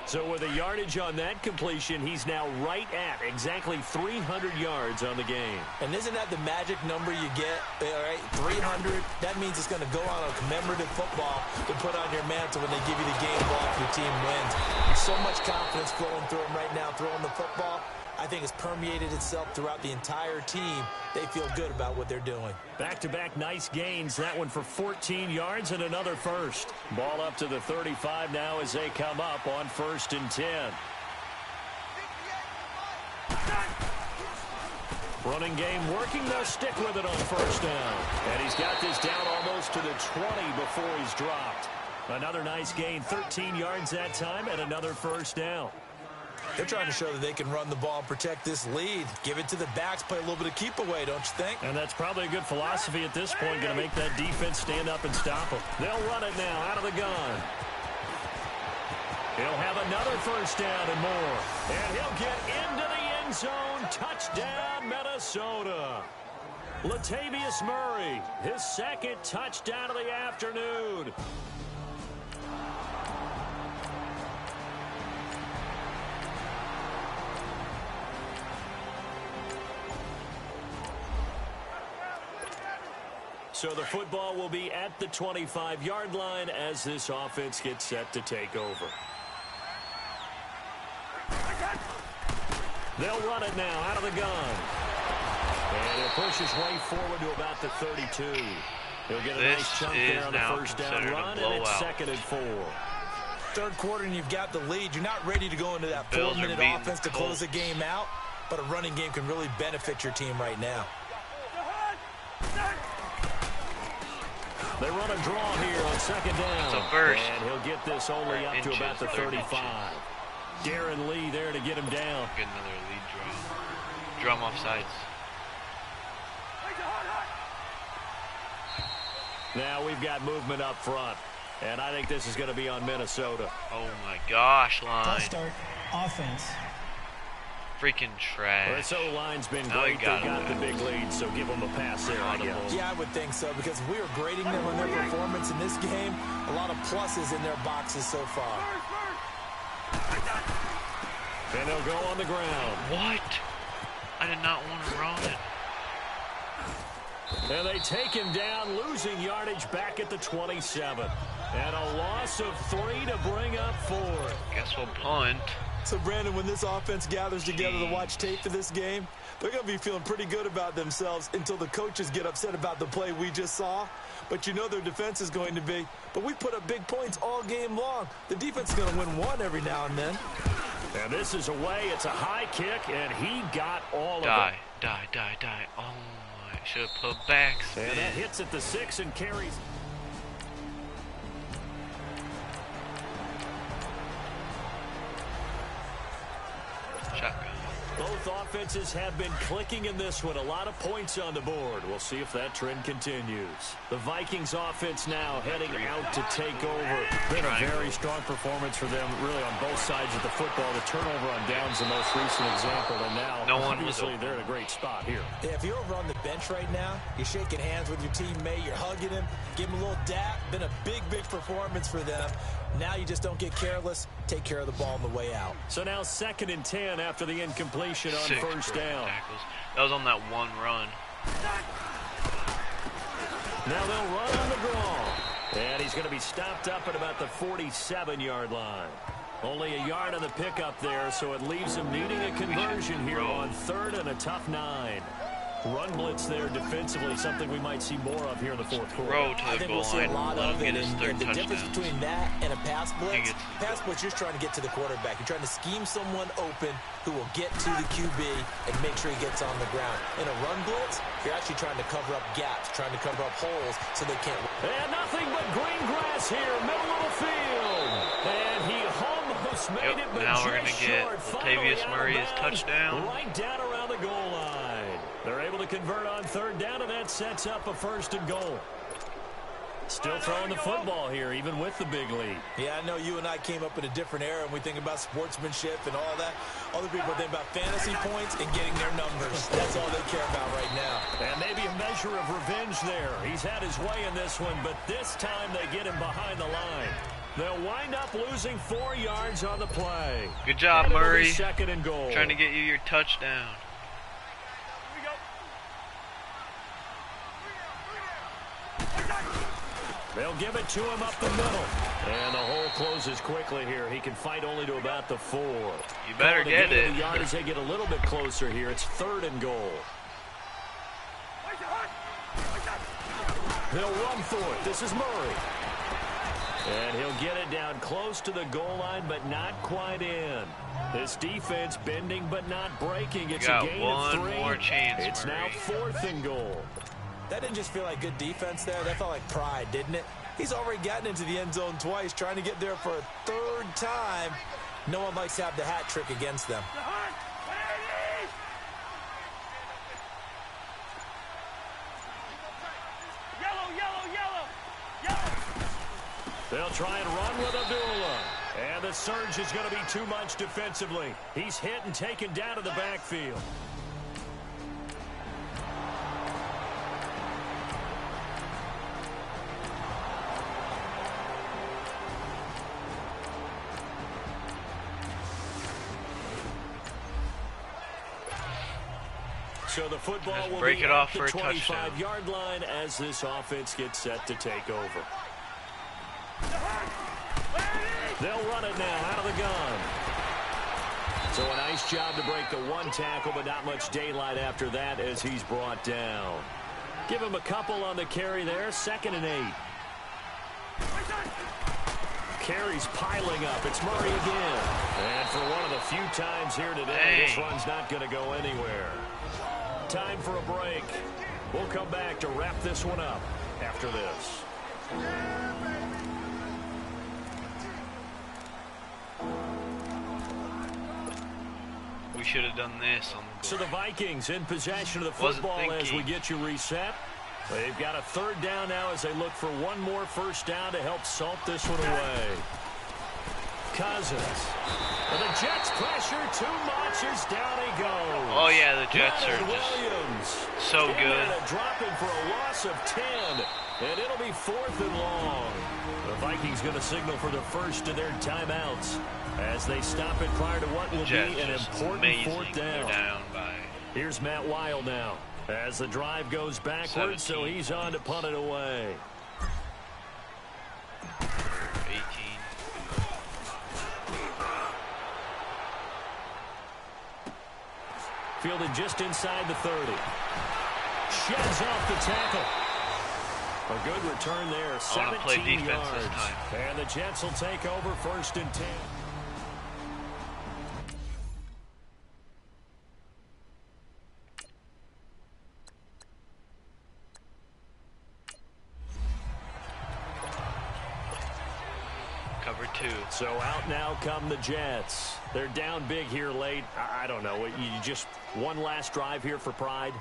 So with a yardage on that completion, he's now right at exactly 300 yards on the game. And isn't that the magic number you get? All right, 300. That means it's going to go on a commemorative football to put on your mantle when they give you the game ball if your team wins. There's so much confidence flowing through him right now throwing the football. I think it's permeated itself throughout the entire team. They feel good about what they're doing. Back-to-back nice gains. That one for 14 yards and another first. Ball up to the 35 now as they come up on 1st and 10. Running game working. They'll stick with it on 1st down. And he's got this down almost to the 20 before he's dropped. Another nice gain, 13 yards that time, and another 1st down. They're trying to show that they can run the ball and protect this lead. Give it to the backs, play a little bit of keep away, don't you think? And that's probably a good philosophy at this point, going to make that defense stand up and stop them. They'll run it now out of the gun. He'll have another 1st down and more. And he'll get into the end zone. Touchdown, Minnesota. Latavius Murray, his 2nd touchdown of the afternoon. So the football will be at the 25-yard line as this offense gets set to take over. They'll run it now out of the gun. And he'll push his way forward to about the 32. He'll get a nice chunk there on the 1st down run, and it's 2nd and 4. 3rd quarter, and you've got the lead. You're not ready to go into that 4-minute offense to close the game out, but a running game can really benefit your team right now. They run a draw here on 2nd down. It's a first. And he'll get this only up to about the 35. Darren Lee there to get him down. Get another lead draw. Draw him off sides. Now we've got movement up front. And I think this is going to be on Minnesota. Oh my gosh, line. Tough start. Offense. Freaking trash. Well, this O-line's been great. They got the big lead, so give them a pass there, I guess. Yeah, I would think so, because we were grading them on their performance in this game. A lot of pluses in their boxes so far. And they'll go on the ground. What? I did not want to run it. And they take him down, losing yardage back at the 27. And a loss of 3 to bring up 4. Guess we'll punt. So, Brandon, when this offense gathers together to watch tape for this game, they're going to be feeling pretty good about themselves until the coaches get upset about the play we just saw. But you know their defense is going to be. But we put up big points all game long. The defense is going to win one every now and then. And this is away. It's a high kick, and he got all of it. Die. Oh, my. Should have put back spin. And that hits at the 6 and carries. Shotgun. Both offenses have been clicking in this one. A lot of points on the board. We'll see if that trend continues. The Vikings offense now heading out to take over. Been a very strong performance for them, really, on both sides of the football. The turnover on downs the most recent example, and now obviously they're in a great spot here. Yeah, if you're over on the bench right now, you're shaking hands with your teammate, you're hugging him, give him a little dap. Been a big performance for them. Now you just don't get careless. Take care of the ball on the way out. So now 2nd and 10 after the incompletion on 1st down. Tackles. That was on that one run. Now they'll run on the draw. And he's going to be stopped up at about the 47-yard line. Only a yard on the pickup there, so it leaves him needing a conversion here on 3rd and a tough 9. Run blitz there defensively, something we might see more of here in the fourth quarter. Row to I the think goal we'll see a line. lot Let of him it. get his third And the difference touchdown. between that and a pass blitz, you're trying to get to the quarterback. You're trying to scheme someone open who will get to the QB and make sure he gets on the ground. In a run blitz, you're actually trying to cover up gaps, trying to cover up holes so they can't. And nothing but green grass here, middle of the field. And he almost made it, but now we're just going to get short. Latavius Murray's touchdown. Right down around the goal line. They're able to convert on third down, and that sets up a 1st and goal. Still throwing the football here, even with the big lead. Yeah, I know you and I came up in a different era, and we think about sportsmanship and all that. Other people think about fantasy points and getting their numbers. That's all they care about right now. And maybe a measure of revenge there. He's had his way in this one, but this time they get him behind the line. They'll wind up losing 4 yards on the play. Good job, Murray. 2nd and goal. Trying to get you your touchdown. They'll give it to him up the middle. And the hole closes quickly here. He can fight only to about the 4. You better get it. The yard as they get a little bit closer here. It's 3rd and goal. They'll run for it. This is Murray. And he'll get it down close to the goal line, but not quite in. This defense bending but not breaking. It's a gain of 3. More chance, it's Murray. now 4th and goal. That didn't just feel like good defense there. That felt like pride, didn't it? He's already gotten into the end zone twice, trying to get there for a 3rd time. No one likes to have the hat trick against them. They'll try and run with Abdullah. And the surge is going to be too much defensively. He's hit and taken down to the backfield. So the football will break be it at off the for a touchdown. 25-yard line as this offense gets set to take over. They'll run it now out of the gun. So a nice job to break the 1 tackle, but not much daylight after that as he's brought down. Give him a couple on the carry there. 2nd and 8. Carries piling up. It's Murray again. And for one of the few times here today, this run's not going to go anywhere. Time for a break. We'll come back to wrap this one up after this. We should have done this on the goal. So the Vikings in possession of the football as we get you reset. They've got a 3rd down now as they look for one more 1st down to help salt this one away. Cousins. And the Jets pressure too much as down he goes. Oh, yeah, the Jets are Williams. just so good. Dropping for a loss of 10. And it'll be 4th and long. The Vikings going to signal for the first of their timeouts as they stop it prior to what will be an important 4th down. Here's Matt Weil now as the drive goes backwards, so he's on to punt it away. 18. Fielded just inside the 30. Sheds off the tackle. A good return there, 17 yards. And the Jets will take over 1st and 10. Cover 2. So out now come the Jets. They're down big here late. I don't know. You just one last drive here for pride?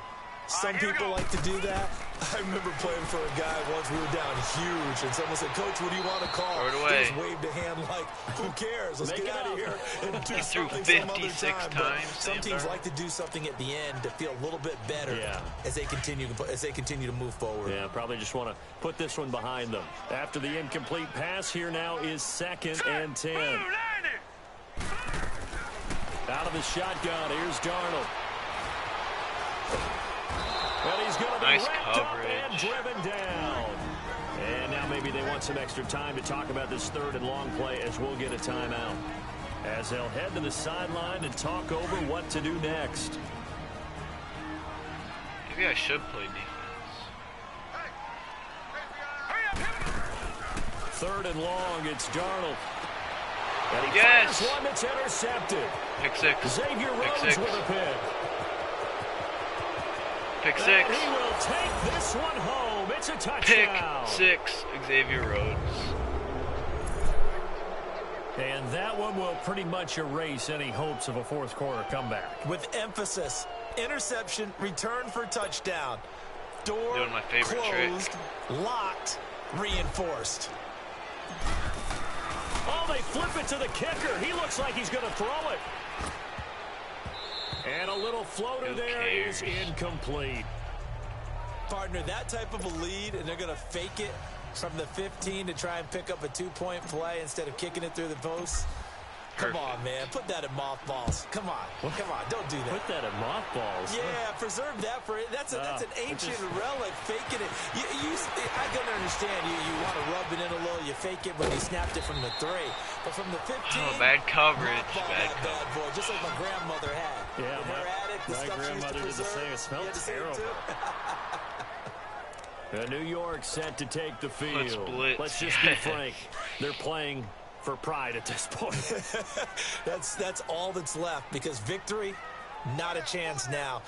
Some people like to do that. I remember playing for a guy once. We were down huge, and someone said, "Coach, what do you want to call?" He just waved a hand like, "Who cares? Let's get out of here and do something some other time." Some teams like to do something at the end to feel a little bit better as they continue to move forward. Yeah, probably just want to put this one behind them. After the incomplete pass, here now is 2nd and 10. Out of the shotgun, here's Darnold. And he's going to be wrapped up and driven down. And now maybe they want some extra time to talk about this 3rd and long play as we'll get a timeout. As they'll head to the sideline and talk over what to do next. Maybe I should play defense. Third and long, it's Darnold. And he yes! fires one that's intercepted. Pick six. Xavier Pick Rhodes six. with a pick. Pick six. And he will take this one home. It's a touchdown. Pick six, Xavier Rhodes. And that one will pretty much erase any hopes of a fourth quarter comeback. With emphasis, interception, return for touchdown. Door Doing my favorite closed, trick. Locked, reinforced. Oh, they flip it to the kicker. He looks like he's going to throw it. And a little floater there is incomplete. Partner, that type of a lead, and they're going to fake it from the 15 to try and pick up a 2-point play instead of kicking it through the post. Come on, man. Put that in mothballs. Come on. Come on. Don't do that. Put that in mothballs. Yeah, preserve that for it. That's an ancient relic. Faking it. I can understand. You want to rub it in a little. You fake it when he snapped it from the 3. But from the 15. Oh, bad coverage. Bad boy. Just like my grandmother had. Yeah, my grandmother did the same. It smelled terrible. New York set to take the field. Let's just be frank. They're playing for pride at this point. That's all that's left, because victory, not a chance now.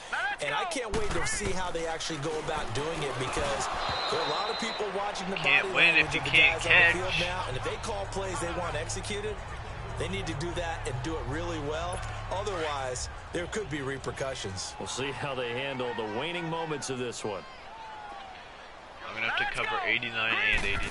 And I can't wait to see how they actually go about doing it, because there are a lot of people watching the body language of the guys on the field now, and if they call plays they want executed, they need to do that and do it really well. Otherwise, there could be repercussions. We'll see how they handle the waning moments of this one. I'm going to have to cover 89 and 82.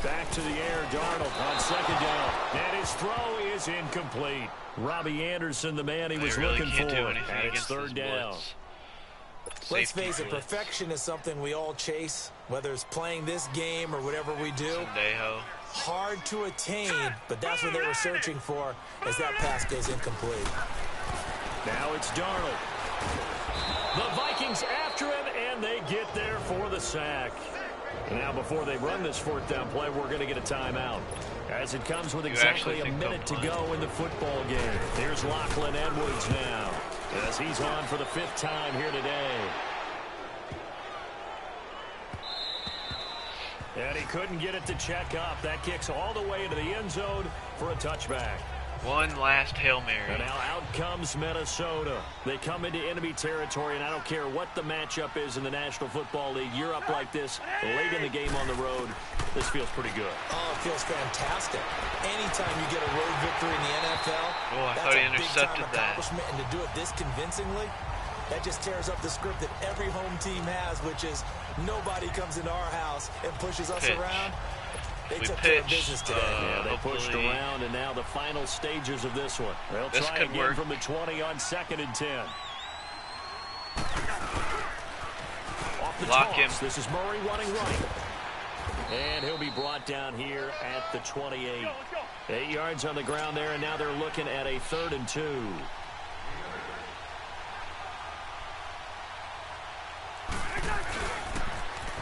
Back to the air, Darnold on second down. And his throw is incomplete. Robbie Anderson, the man he was looking for. And it's third down. Let's face it, perfection is something we all chase, whether it's playing this game or whatever we do. Hard to attain, but that's what they were searching for as that pass goes incomplete. Now it's Darnold. The Vikings after him, and they get there for the sack. Now, before they run this fourth down play, we're going to get a timeout, as it comes with exactly a minute to go in the football game. Here's Lachlan Edwards now, as he's on for the 5th time here today. And he couldn't get it to check up. That kicks all the way into the end zone for a touchback. One last Hail Mary. And now out comes Minnesota. They come into enemy territory, and I don't care what the matchup is in the National Football League. You're up like this late in the game on the road. This feels pretty good. Oh, it feels fantastic. Anytime you get a road victory in the NFL, that's a big-time accomplishment. And to do it this convincingly, that just tears up the script that every home team has, which is nobody comes into our house and pushes us around. They took care of business today. Yeah, they pushed around, and now the final stages of this one. They'll try again from the 20 on 2nd and 10. Off the toss. This is Murray running right. And he'll be brought down here at the 28. 8 yards on the ground there, and now they're looking at a 3rd and 2.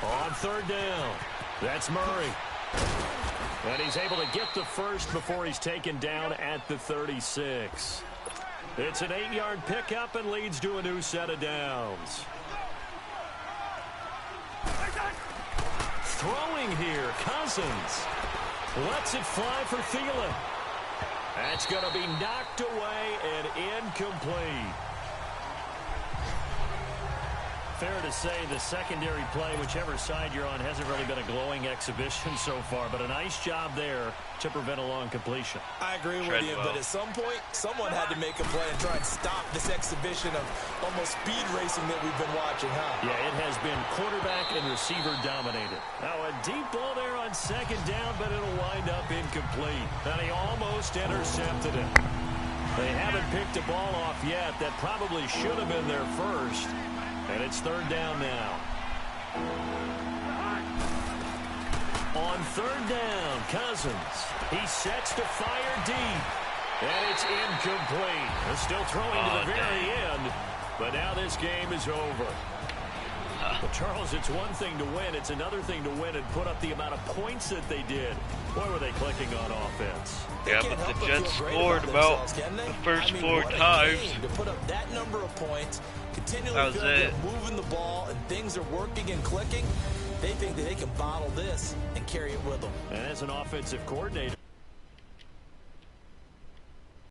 On 3rd down, that's Murray. And he's able to get the first before he's taken down at the 36. It's an 8-yard pickup and leads to a new set of downs. Throwing here, Cousins lets it fly for Thielen. That's going to be knocked away and incomplete. Fair to say the secondary play, whichever side you're on, hasn't really been a glowing exhibition so far, but a nice job there to prevent a long completion. I agree with you, but at some point, someone had to make a play and try and stop this exhibition of almost speed racing that we've been watching, huh? Yeah, it has been quarterback and receiver dominated. Now a deep ball there on 2nd down, but it'll wind up incomplete. And he almost intercepted it. They haven't picked a ball off yet. That probably should have been their first. And it's 3rd down now. On 3rd down, Cousins. He sets to fire deep. And it's incomplete. They're still throwing to the very end. But now this game is over. Well, Charles, it's one thing to win. It's another thing to win and put up the amount of points that they did. Boy, were they clicking on offense. Yeah, but the Jets scored about the first 4 times. To put up that number of points, continually feel like they're moving the ball and things are working and clicking, they think that they can bottle this and carry it with them. And as an offensive coordinator,